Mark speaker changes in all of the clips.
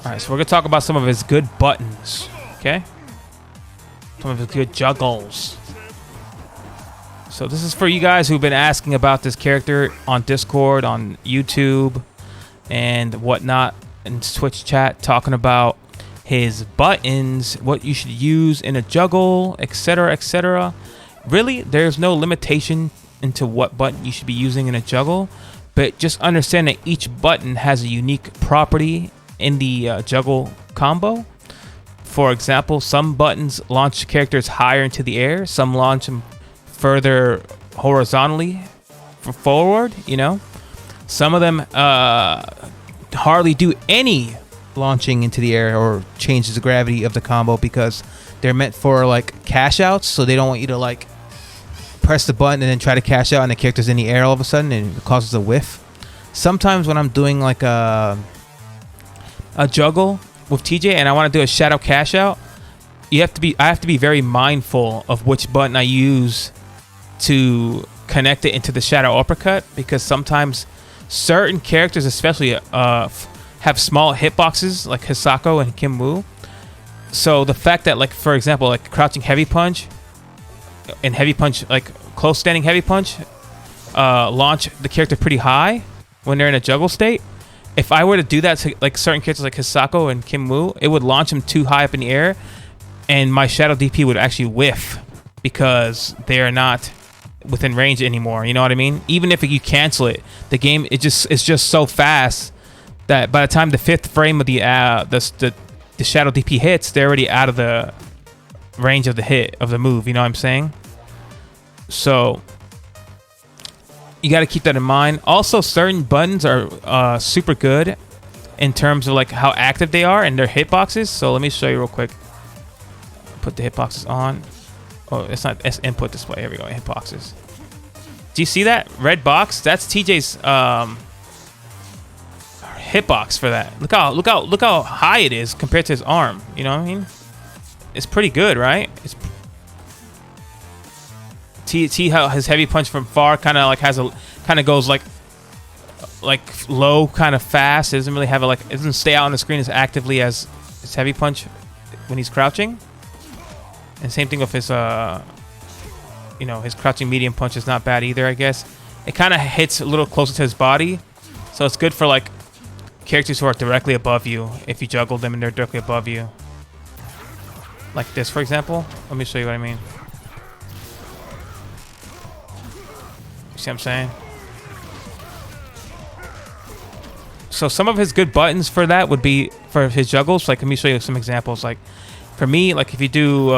Speaker 1: All right, so we're gonna talk about some of his good buttons. Okay. Some of his good juggles. So this is for you guys who've been asking about this character on Discord, on YouTube, and whatnot, in Twitch chat, talking about his buttons, what you should use in a juggle, etc., etc. Really, there's no limitation into what button you should be using in a juggle, but just understand that each button has a unique property in the juggle combo. For example, some buttons launch characters higher into the air, some launch them further horizontally forward, you know. Some of them hardly do any launching into the air or changes the gravity of the combo because they're meant for like cash outs, so they don't want you to like press the button and then try to cash out and the character's in the air all of a sudden and it causes a whiff. Sometimes when I'm doing like a juggle with TJ and I want to do a shadow cash out, I have to be very mindful of which button I use to connect it into the shadow uppercut, because sometimes certain characters especially have small hitboxes like Hisako and Kim Woo. So the fact that, like, for example, like crouching heavy punch and heavy punch, like close standing heavy punch, launch the character pretty high when they're in a juggle state. If I were to do that to like certain characters like Hisako and Kim Woo, it would launch them too high up in the air and my shadow DP would actually whiff because they are not within range anymore. You know what I mean? Even if you cancel it, the game it's just so fast that by the time the 5th frame of the shadow DP hits, they're already out of the range of the hit of the move. You know what I'm saying? So you got to keep that in mind. Also, certain buttons are super good in terms of like how active they are and their hitboxes. So let me show you real quick. Put the hitboxes on. Oh, it's not. It's input display. Here we go. Hitboxes. Do you see that red box? That's TJ's hitbox for that. Look how high it is compared to his arm. You know what I mean? It's pretty good, right? It's see how his heavy punch from far kind of goes like low, kind of fast. It doesn't really have it doesn't stay out on the screen as actively as his heavy punch when he's crouching. And same thing with his his crouching medium punch is not bad either, I guess. It kind of hits a little closer to his body, so it's good for like characters who are directly above you. If you juggle them and they're directly above you, like this, for example. Let me show you what I mean. See what I'm saying? So some of his good buttons for that would be for his juggles. Like, let me show you some examples. Like, for me, like if you do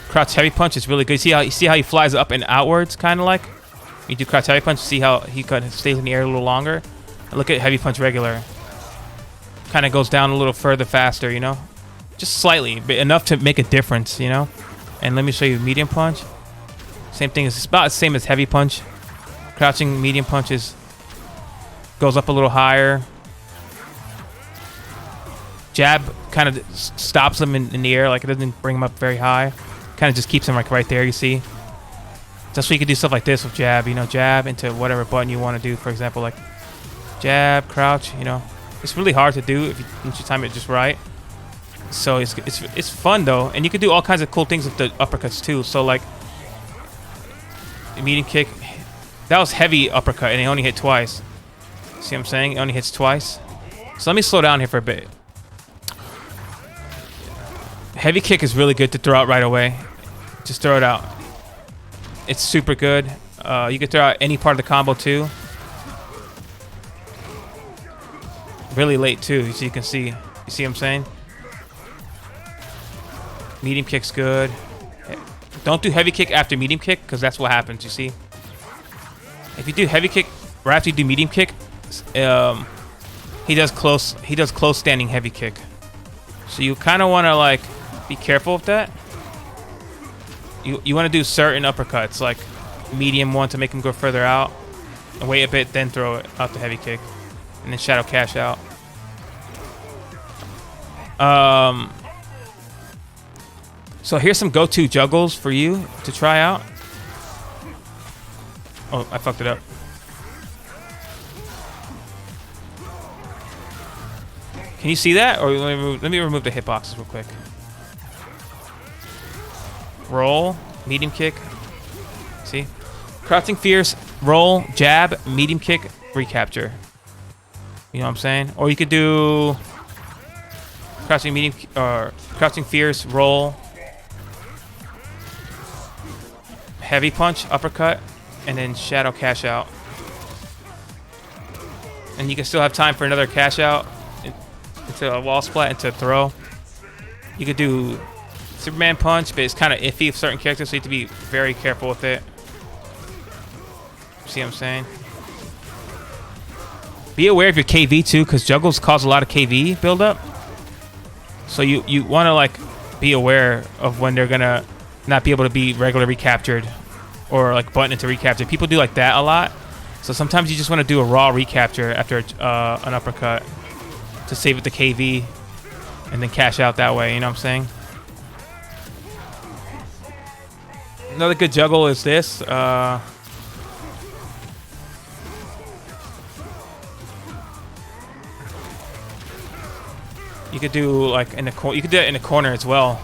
Speaker 1: crouch heavy punch, it's really good. You see how he flies up and outwards, kind of like. You do crouch heavy punch, see how he kind of stays in the air a little longer. And look at heavy punch regular. Kind of goes down a little further faster, you know, just slightly, but enough to make a difference, you know. And let me show you medium punch. Same thing. It's about the same as heavy punch. Crouching medium punches goes up a little higher. Jab kind of stops him in the air, like it doesn't bring him up very high. Kind of just keeps him like right there, you see. That's why you can do stuff like this with jab, you know, jab into whatever button you want to do. For example, like jab, crouch, you know. It's really hard to do if you time it just right. So it's fun though, and you can do all kinds of cool things with the uppercuts too. So like medium kick, that was heavy uppercut and it only hit twice. See what I'm saying? It only hits twice. So let me slow down here for a bit. Heavy kick is really good to throw out right away. Just throw it out. It's super good. You can throw out any part of the combo too. Really late too, so you can see. You see what I'm saying? Medium kick's good. Don't do heavy kick after medium kick, because that's what happens, you see? If you do heavy kick right after you do medium kick, he does close standing heavy kick. So you kind of want to like be careful with that. You want to do certain uppercuts, like medium one to make him go further out, and wait a bit, then throw it out the heavy kick, and then shadow cash out. So here's some go-to juggles for you to try out. Oh, I fucked it up. Can you see that? Or let me remove the hitboxes real quick. Roll, medium kick. See? Crouching fierce, roll, jab, medium kick, recapture. You know what I'm saying? Or you could do crouching medium or crouching fierce, roll, heavy punch, uppercut, and then shadow cash out. And you can still have time for another cash out into a wall splat, into a throw. You could do Superman punch, but it's kind of iffy with certain characters, so you have to be very careful with it. See what I'm saying? Be aware of your KV too, because juggles cause a lot of KV buildup. So you want to like be aware of when they're gonna not be able to be regularly recaptured, or like button into recapture. People do like that a lot. So sometimes you just want to do a raw recapture after an uppercut to save it the KV and then cash out that way. You know what I'm saying? Another good juggle is this. You could do like in the corner. You could do it in the corner as well.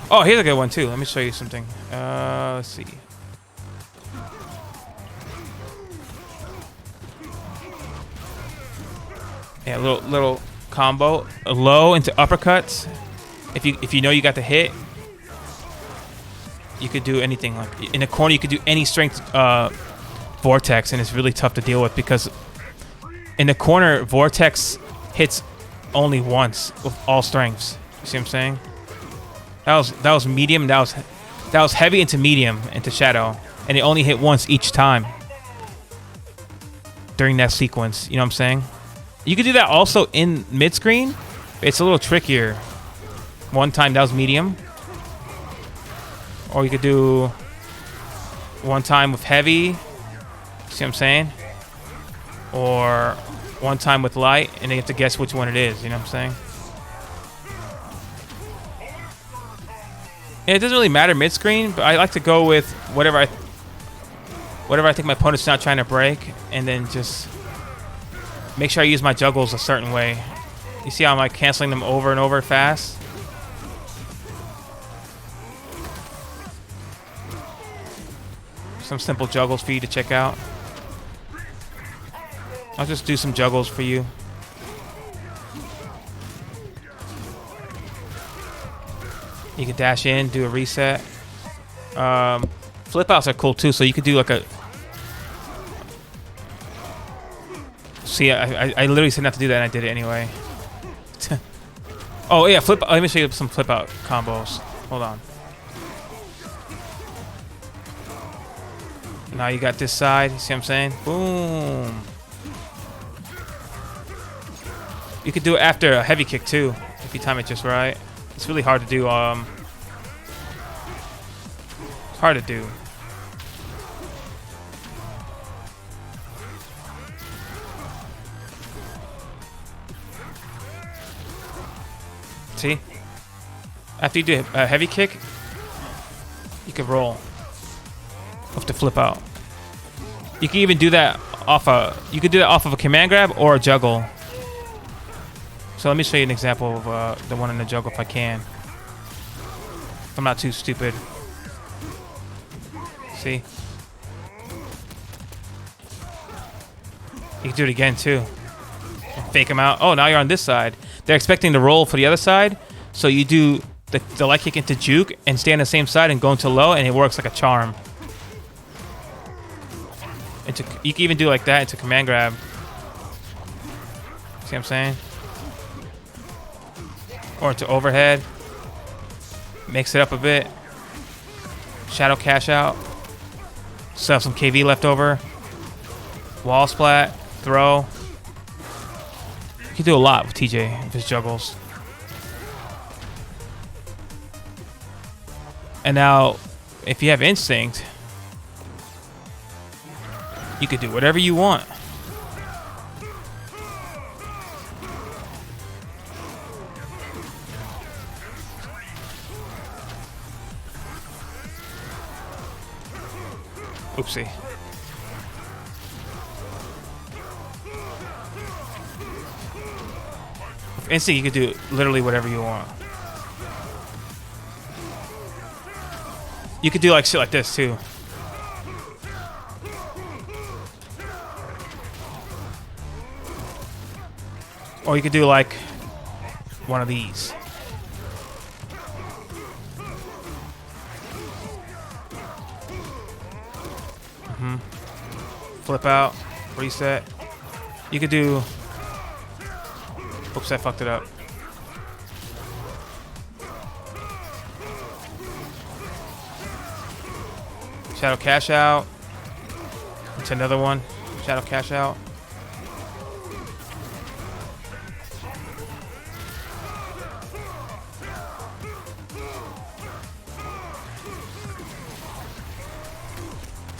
Speaker 1: Oh, here's a good one too. Let me show you something. Let's see. Yeah, little combo. Low into uppercuts. If you know you got the hit, you could do anything. Like in the corner, you could do any strength Vortex, and it's really tough to deal with because in the corner, Vortex hits only once with all strengths. You see what I'm saying? That was medium. That was heavy into medium into shadow, and it only hit once each time during that sequence. You know what I'm saying? You could do that also in mid screen. It's a little trickier. One time that was medium, or you could do one time with heavy. See what I'm saying? Or one time with light, and they have to guess which one it is. You know what I'm saying? And it doesn't really matter mid-screen, but I like to go with whatever I think my opponent's not trying to break, and then just make sure I use my juggles a certain way. You see how I'm like canceling them over and over fast? Some simple juggles for you to check out. I'll just do some juggles for you. You can dash in, do a reset. Flip outs are cool too, so you could do like a... See, I literally said not to do that and I did it anyway. Oh yeah, let me show you some flip out combos. Hold on. Now you got this side, you see what I'm saying? Boom. You could do it after a heavy kick too, if you time it just right. It's really hard to do. It's hard to do. See? After you do a heavy kick, you can roll off the flip out. You can even do that off of a command grab or a juggle. So let me show you an example of the one in the juggle if I can. If I'm not too stupid. See? You can do it again too. And fake them out. Oh, now you're on this side. They're expecting to roll for the other side. So you do the light kick into juke and stay on the same side and go into low, and it works like a charm. You can even do like that into command grab. See what I'm saying? Or into overhead. Mix it up a bit. Shadow cash out. Still have some KV left over. Wall splat. Throw. You can do a lot with TJ with his juggles. And now, if you have instinct, you could do whatever you want. Oopsie. Instinct, you could do literally whatever you want. You could do like shit like this too. Or you could do like one of these. Flip out, reset. You could do. Oops, I fucked it up. Shadow cash out. It's another one. Shadow cash out.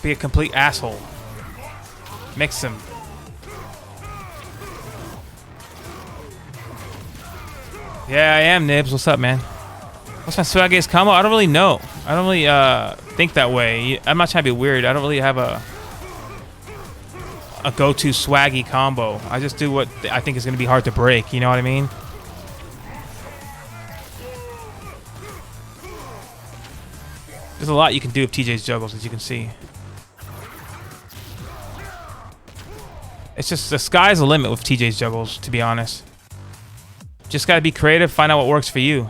Speaker 1: Be a complete asshole. Mix them. Yeah, I am, Nibs. What's up, man? What's my swaggiest combo? I don't really know. I don't really think that way. I'm not trying to be weird. I don't really have a go-to swaggy combo. I just do what I think is going to be hard to break. You know what I mean? There's a lot you can do with TJ's Juggles, as you can see. It's just the sky's the limit with TJ's Juggles, to be honest. Just gotta be creative, find out what works for you.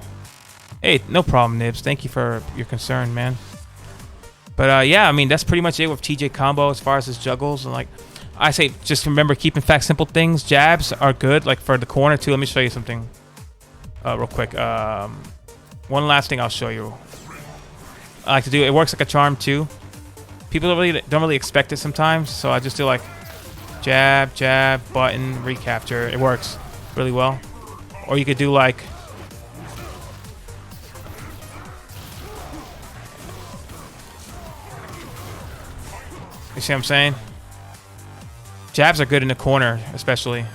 Speaker 1: Hey, no problem, Nibs. Thank you for your concern, man. But yeah, I mean, that's pretty much it with TJ combo as far as his Juggles. And like I say, just remember keeping fact simple things. Jabs are good, like for the corner too. Let me show you something real quick. One last thing I'll show you. I like to do it works like a charm too. People don't really expect it sometimes, so I just do like jab, jab, button, recapture. It works really well. Or you could do like you see what I'm saying? Jabs are good in the corner, especially.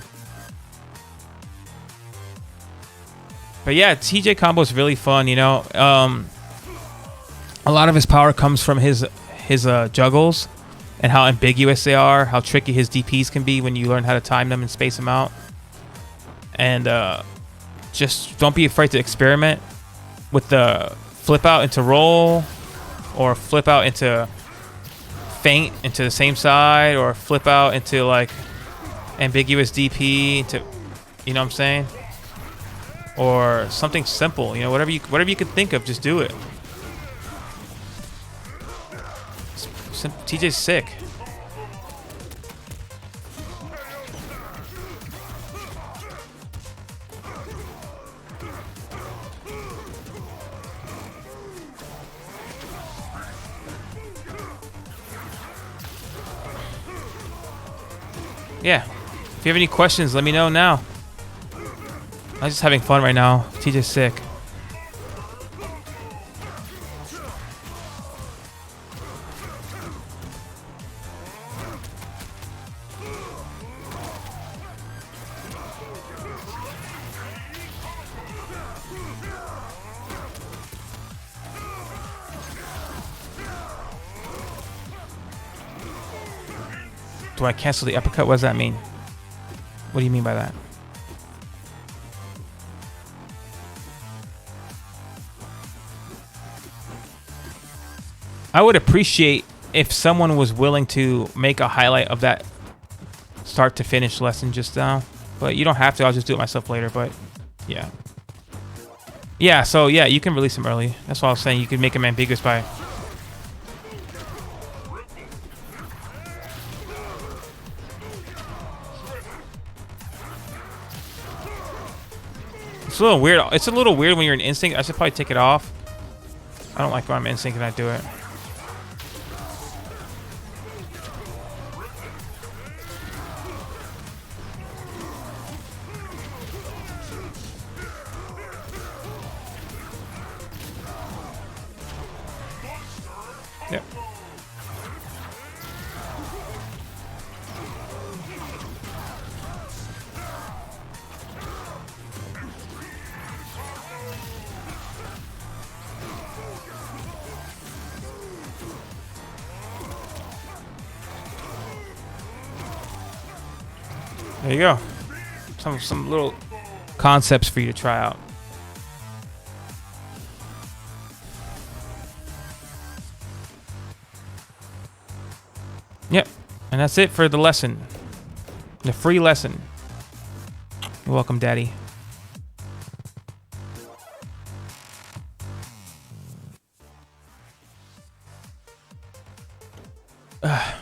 Speaker 1: But yeah, TJ combo is really fun, you know. A lot of his power comes from his Juggles and how ambiguous they are, how tricky his DPs can be when you learn how to time them and space them out. And just don't be afraid to experiment with the flip out into roll, or flip out into feint into the same side, or flip out into like ambiguous DP to, you know what I'm saying? Or something simple, you know, whatever you can think of, just do it. TJ's sick. Yeah. If you have any questions, let me know now. I'm just having fun right now. TJ's sick. Do I cancel the uppercut? What does that mean? What do you mean by that? I would appreciate if someone was willing to make a highlight of that start to finish lesson just now. But you don't have to. I'll just do it myself later. But yeah. Yeah, so yeah, you can release him early. That's what I was saying. You can make him ambiguous by... It's a little weird. It's a little weird when you're in instinct. I should probably take it off. I don't like when I'm in instinct and I do it. Yep. There you go. Some little concepts for you to try out. Yep, and that's it for the lesson. The free lesson. You're welcome, Daddy. Ugh.